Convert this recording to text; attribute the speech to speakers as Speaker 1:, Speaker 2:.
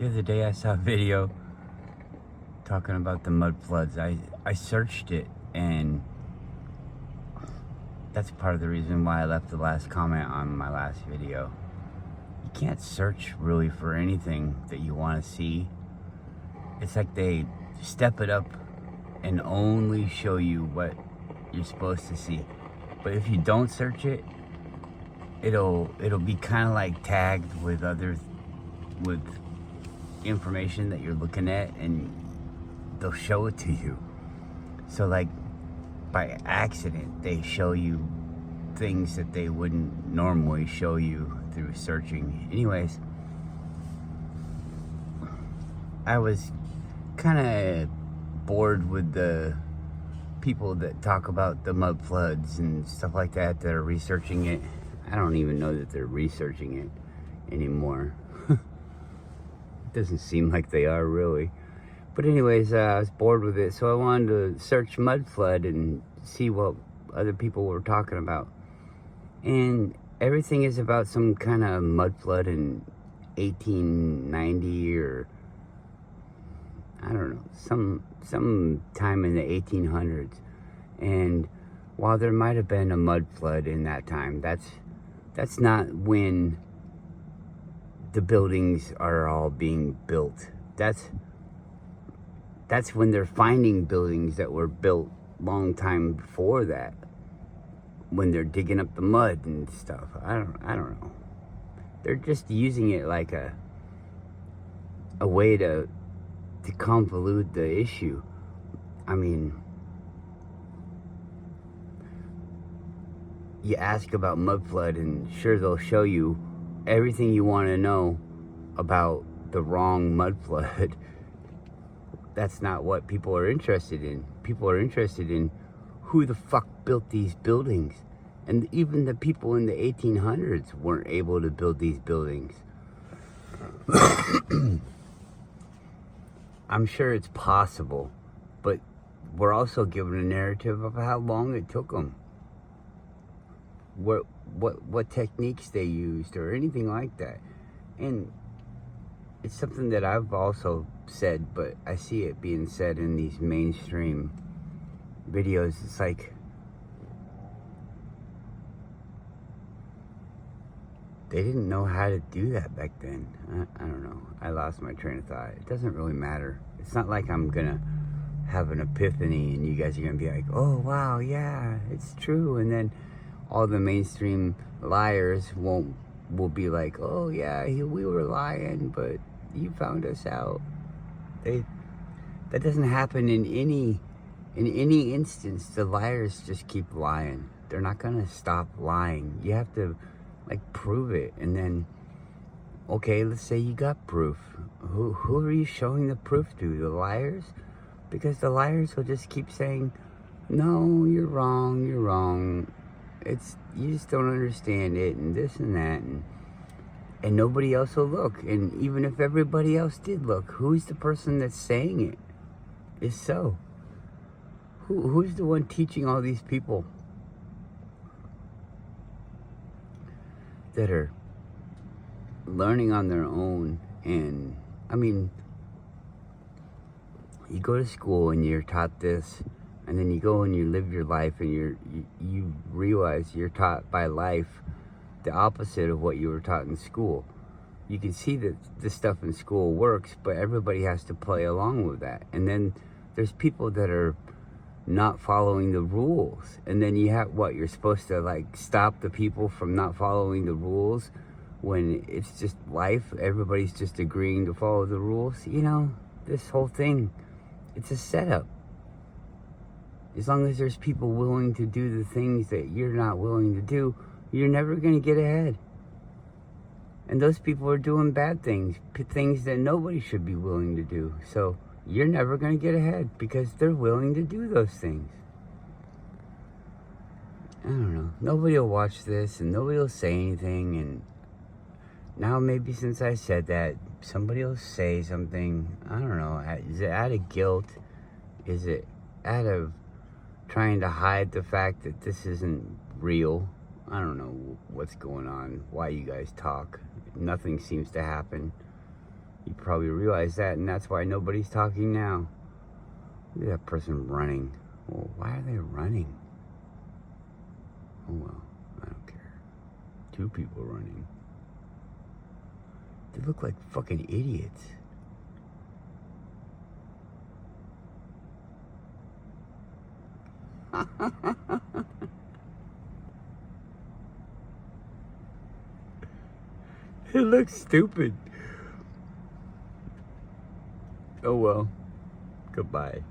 Speaker 1: The other day I saw a video talking about the mud floods. I searched it, and that's part of the reason why I left the last comment on my last video. You can't search really for anything that you want to see. It's like they step it up and only show you what you're supposed to see. But if you don't search it, it'll be kind of like tagged with information that you're looking at, and they'll show it to you. So like by accident they show you things that they wouldn't normally show you through searching. Anyways, I was kind of bored with the people that talk about the mud floods and stuff like that are researching it. I don't even know that they're researching it anymore. It doesn't seem like they are, really. But anyways, I was bored with it, so I wanted to search mud flood and see what other people were talking about. And everything is about some kind of mud flood in 1890 or I don't know, some time in the 1800s. And while there might have been a mud flood in that time, that's not when the buildings are all being built. That's when they're finding buildings that were built long time before that, when they're digging up the mud and stuff. I don't know. They're just using it like a way to convolute the issue. I mean, you ask about mud flood and sure, they'll show you everything you want to know about the wrong mud flood. That's not what people are interested in. People are interested in who the fuck built these buildings. And even the people in the 1800s weren't able to build these buildings. I'm sure it's possible, but we're also given a narrative of how long it took them. What techniques they used or anything like that. And it's something that I've also said, but I see it being said in these mainstream videos. It's like they didn't know how to do that back then. I don't know. I lost my train of thought. It doesn't really matter. It's not like I'm gonna have an epiphany and you guys are gonna be like, oh wow, yeah, it's true. And then all the mainstream liars will be like, oh yeah, we were lying, but you found us out. That doesn't happen in any instance. The liars just keep lying. They're not gonna stop lying. You have to like prove it, and then okay, let's say you got proof. Who are you showing the proof to? The liars? Because the liars will just keep saying, no, you're wrong. You just don't understand it, and this and that, and nobody else will look. And even if everybody else did look, who's the person that's saying it? Is so. Who's the one teaching all these people that are learning on their own? And I mean, you go to school and you're taught this, and then you go and you live your life, and you realize you're taught by life the opposite of what you were taught in school. You can see that this stuff in school works, but everybody has to play along with that. And then there's people that are not following the rules, and then you have you're supposed to like stop the people from not following the rules when it's just life. Everybody's just agreeing to follow the rules. You know, this whole thing, it's a setup. As long as there's people willing to do the things that you're not willing to do, you're never going to get ahead. And those people are doing bad things, things that nobody should be willing to do. So you're never going to get ahead because they're willing to do those things. I don't know. Nobody will watch this and nobody will say anything. And now maybe since I said that, somebody will say something. I don't know. Is it out of guilt? Is it out of trying to hide the fact that this isn't real? I don't know what's going on, why you guys talk. Nothing seems to happen. You probably realize that, and that's why nobody's talking now. Look at that person running. Well, why are they running? Oh well, I don't care. 2 people running. They look like fucking idiots. It looks stupid. Oh well. Goodbye.